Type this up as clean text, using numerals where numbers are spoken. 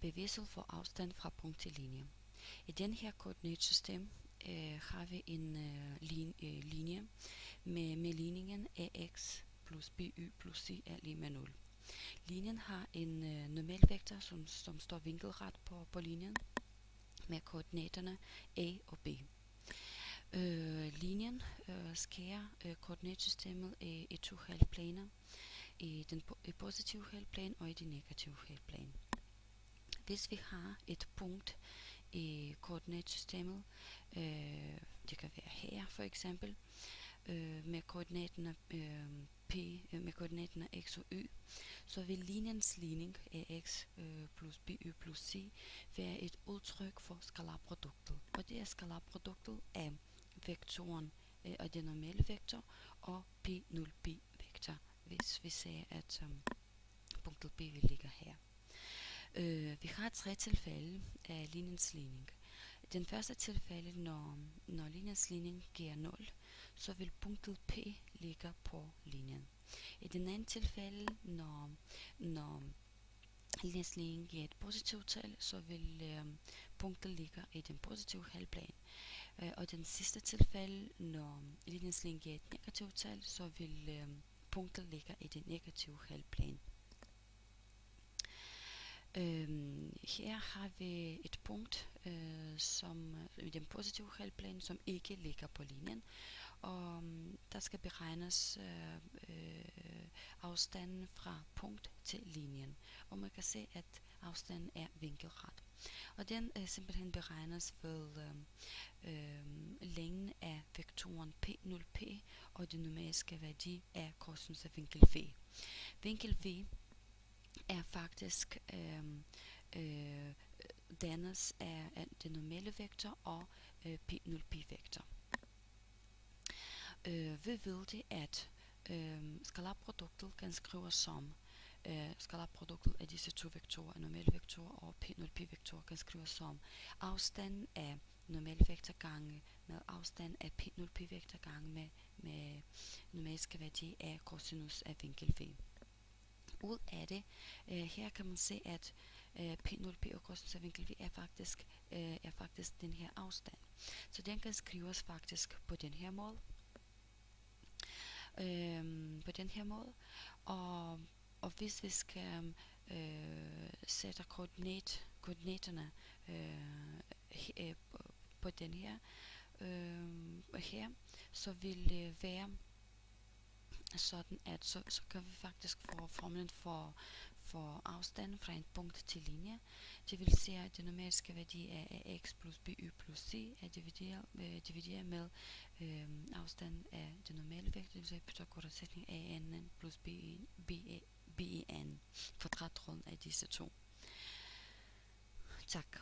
beviset for afstand fra punkt til linje. I den her koordinatsystem har vi en linje med ligningen ax plus by plus c er lige med 0. Linjen har en normalvektor, som står vinkelret på linjen med koordinaterne a og b. Linjen skærer koordinatsystemet i to halvplaner, i positive halvplan og i den negative halvplan. Hvis vi har et punkt i koordinatsystemet, det kan være her for eksempel, med koordinaterne med koordinaterne x og y, så vil linjens ligning ax plus by plus c være et udtryk for skalarproduktet. Og det er skalarproduktet af vektoren og den normale vektor og p0p vektor, hvis vi ser at punktet b vil ligge her. Vi har 3 tilfælde af linjens ligning. Den første tilfælde, når linjens ligning giver 0, så vil punktet P ligge på linjen. I den anden tilfælde, når linjens ligning giver et positivt tal, så vil punktet ligge i den positive halvplan. Og den sidste tilfælde, når linjens ligning giver et negativt tal, så vil punktet ligge i den negative halvplan. Her har vi et punkt som i den positive halvplan, som ikke ligger på linjen, og der skal beregnes afstanden fra punkt til linjen, og man kan se at afstanden er vinkelret, og den simpelthen beregnes ved længden af vektoren p0p og den numeriske værdi af cosinus af vinkel v. Vinkel v er faktisk dannes af den normale vektor og p0p vektor. Vi ved det, at skalarproduktet kan skrives som skalarproduktet af disse to vektorer, normale vektorer og p0p vektorer, kan skrives som afstanden af normale vektor gange med afstand af p0p vektor gange med numeriske værdi af cosinus af vinkel v. Ud af det, her kan man se, at p0p og cosinus af vinkel v er faktisk den her afstand. Så den kan skrives faktisk på den her måde. Og hvis vi skal sætte koordinaterne på den her, så vil det være sådan, at så kan vi faktisk få formlen for afstanden fra en punkt til linje. Det vil sige, at den numeriske værdi af x plus by plus c er divideret med afstanden af den normale vektor, det vil sige Pythagoras sætning an plus ban, kvadratroden af disse to. Tak.